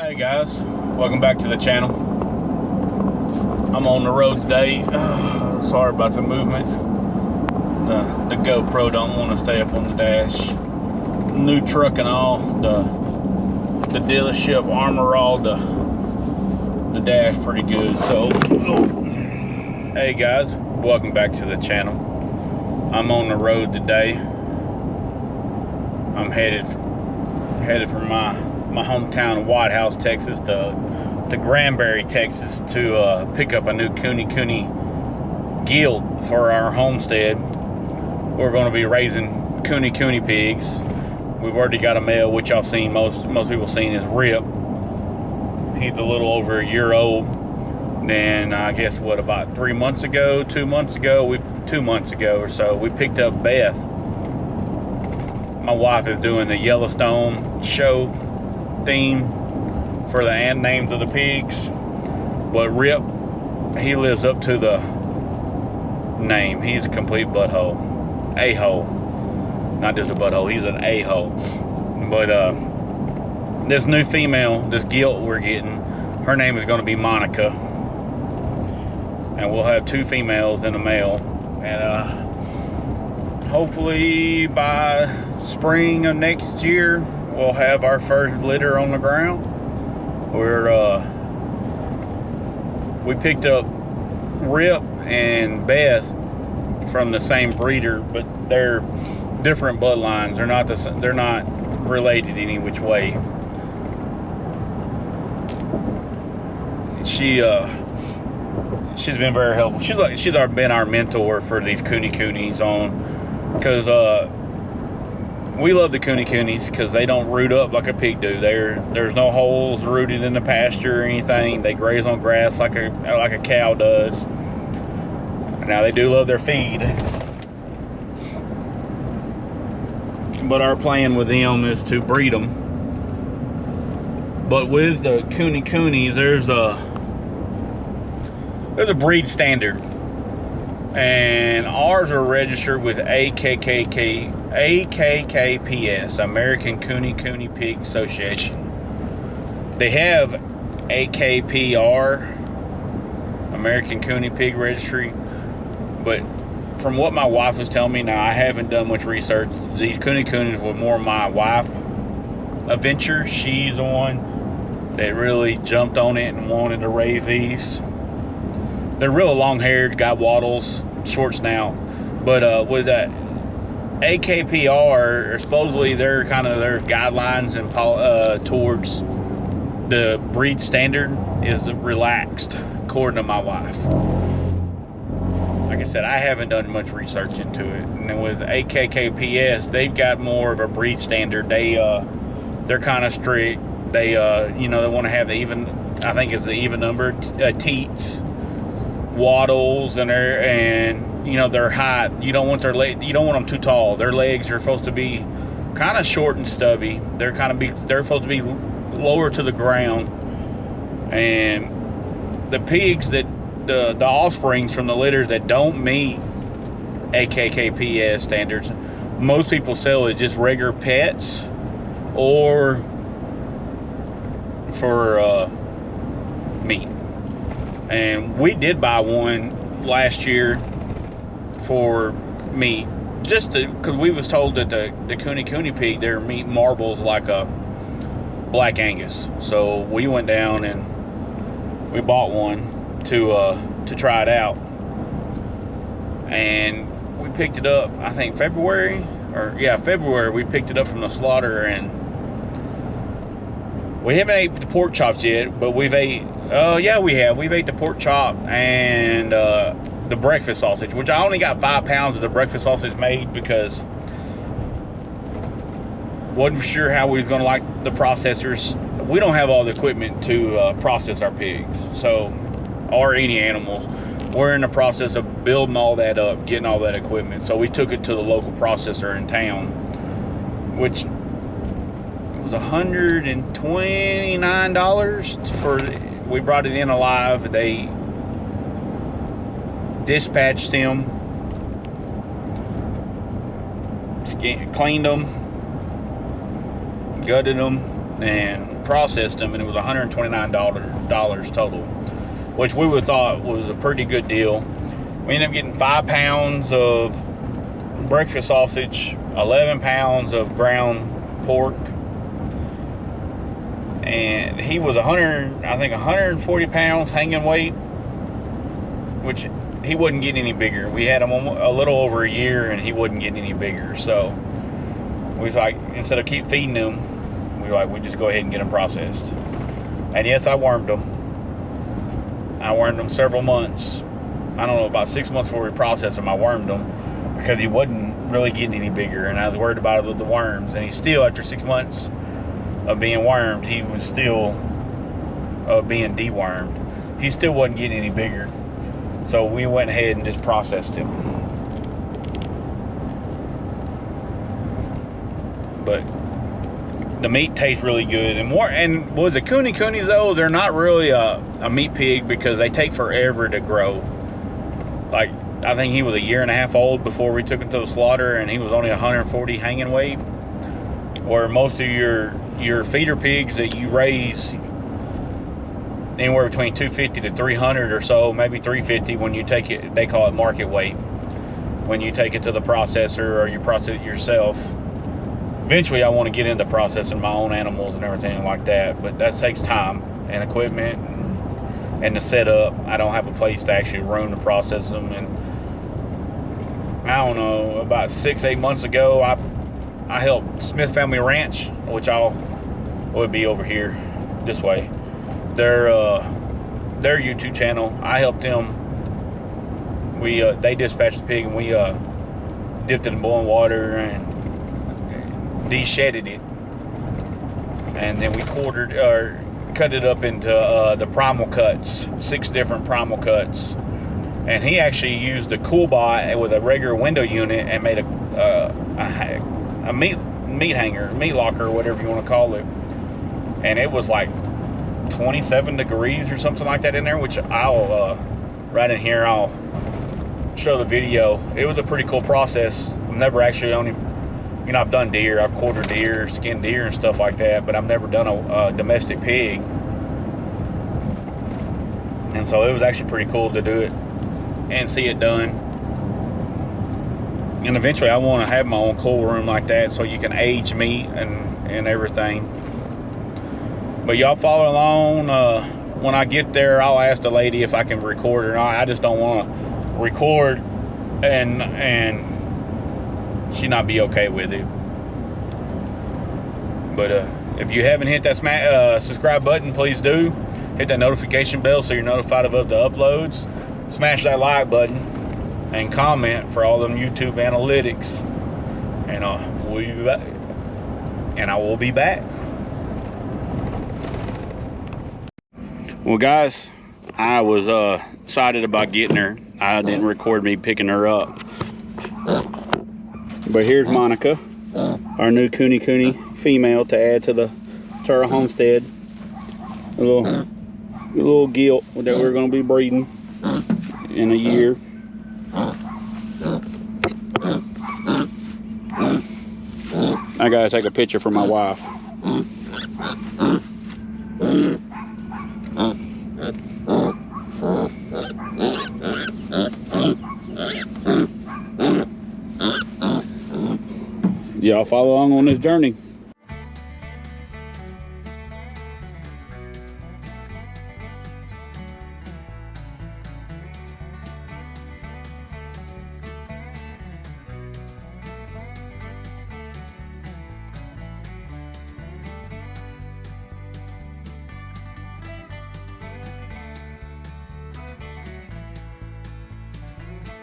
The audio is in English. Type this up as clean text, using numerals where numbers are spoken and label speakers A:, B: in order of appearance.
A: Hey guys, welcome back to the channel. I'm on the road today. Sorry about the movement. The GoPro don't want to stay up on the dash. New truck and all. The dealership armor all the dash pretty good. So, hey guys, welcome back to the channel. I'm on the road today. I'm headed from my hometown of Whitehouse, Texas to Granbury, Texas to pick up a new Kune Kune gilt for our homestead. We're going to be raising Kune Kune pigs. We've already got a male, which y'all seen, most people seen is Rip. He's a little over a year old. Then I guess what, about 2 months ago or so, we picked up Beth. My wife is doing the Yellowstone show theme for the names of the pigs, but Rip, he lives up to the name. He's a complete butthole, a-hole, not just a butthole, he's an a-hole. But this new female, this gilt we're getting, her name is going to be Monica, and we'll have 2 females and a male, and hopefully by spring of next year we'll have our first litter on the ground. We picked up Rip and Beth from the same breeder, but they're different bloodlines. They're not related any which way. She's been very helpful. She's been our mentor for these Kune Kunes because we love the Kune Kunes because they don't root up like a pig do. There's no holes rooted in the pasture or anything. They graze on grass like a cow does. Now they do love their feed, but our plan with them is to breed them. But with the Kune Kunes, there's a breed standard, and ours are registered with AKKPS, American Kune Kune Pig Association. They have AKPR, American Kune Pig Registry, but from what my wife was telling me, now I haven't done much research, these Kune Kunes were more my wife adventure. She's the one that really jumped on it and wanted to raise these. They're real long-haired, got wattles, short snout, but with that AKPR, or supposedly their guidelines and towards the breed standard is relaxed, according to my wife. Like I said, I haven't done much research into it. And with AKKPS, they've got more of a breed standard. They're kind of strict. They they want to have the even, I think it's the even number teats, wattles, and their height. You don't want them too tall. Their legs are supposed to be kind of short and stubby. They're supposed to be lower to the ground. And the pigs that the offsprings from the litter that don't meet AKKPS standards, most people sell as just regular pets or for meat. And we did buy one last year for meat, just because we was told that the Kune Kune pig, their meat marbles like a Black Angus. So we went down and we bought one to try it out, and we picked it up, I think February. We picked it up from the slaughter, and we haven't ate the pork chops yet, but we've ate the pork chop and the breakfast sausage, which I only got 5 pounds of the breakfast sausage made because wasn't sure how we was going to like the processors. We don't have all the equipment to process our pigs, or any animals. We're in the process of building all that up, getting all that equipment. So we took it to the local processor in town, which was $129 we brought it in alive. They dispatched him, cleaned them, gutted them, and processed them, and it was $129 total, which we would thought was a pretty good deal. We ended up getting 5 pounds of breakfast sausage, 11 pounds of ground pork, and he was 140 pounds hanging weight, which he wasn't getting any bigger. We had him a little over a year, and he wasn't getting any bigger. So we was like, instead of keep feeding him, we just go ahead and get him processed. And yes, I wormed him. I wormed him several months. I don't know, about 6 months before we processed him, I wormed him because he wasn't really getting any bigger, and I was worried about it with the worms. And he still, after 6 months of being wormed, he was still being dewormed. He still wasn't getting any bigger. So we went ahead and just processed him. But the meat tastes really good. And with the Kune Kunes though, they're not really a meat pig because they take forever to grow. Like, I think he was a year and a half old before we took him to the slaughter, and he was only 140 hanging weight. Where most of your feeder pigs that you raise anywhere between 250 to 300 or so, maybe 350 when you take it, they call it market weight. When you take it to the processor or you process it yourself. Eventually I want to get into processing my own animals and everything like that, but that takes time and equipment and the setup. I don't have a place to actually room to process them. And I don't know, about 6-8 months ago, I helped Smith Family Ranch, which would be over here this way. Their YouTube channel. I helped them. They dispatched the pig, and we dipped it in boiling water and de-shedded it, and then we cut it up into the primal cuts, 6 different primal cuts. And he actually used a cool bot with a regular window unit and made a meat hanger, meat locker, whatever you want to call it. And it was like 27 degrees or something like that in there, which I'll right in here I'll show the video. It was a pretty cool process. I've never actually I've done deer, I've quartered deer, skinned deer and stuff like that, but I've never done a domestic pig. And so it was actually pretty cool to do it and see it done. And eventually I want to have my own cool room like that so you can age meat and everything. But y'all follow along. When I get there, I'll ask the lady if I can record or not. I just don't want to record and she not be okay with it. But if you haven't hit that subscribe button, please do. Hit that notification bell so you're notified of the uploads. Smash that like button and comment for all them YouTube analytics. And I will be back. Well, guys, I was excited about getting her. I didn't record me picking her up. But here's Monica, our new Kune Kune female to add to our homestead. A little gilt that we're going to be breeding in a year. I gotta take a picture for my wife. Y'all follow along on this journey.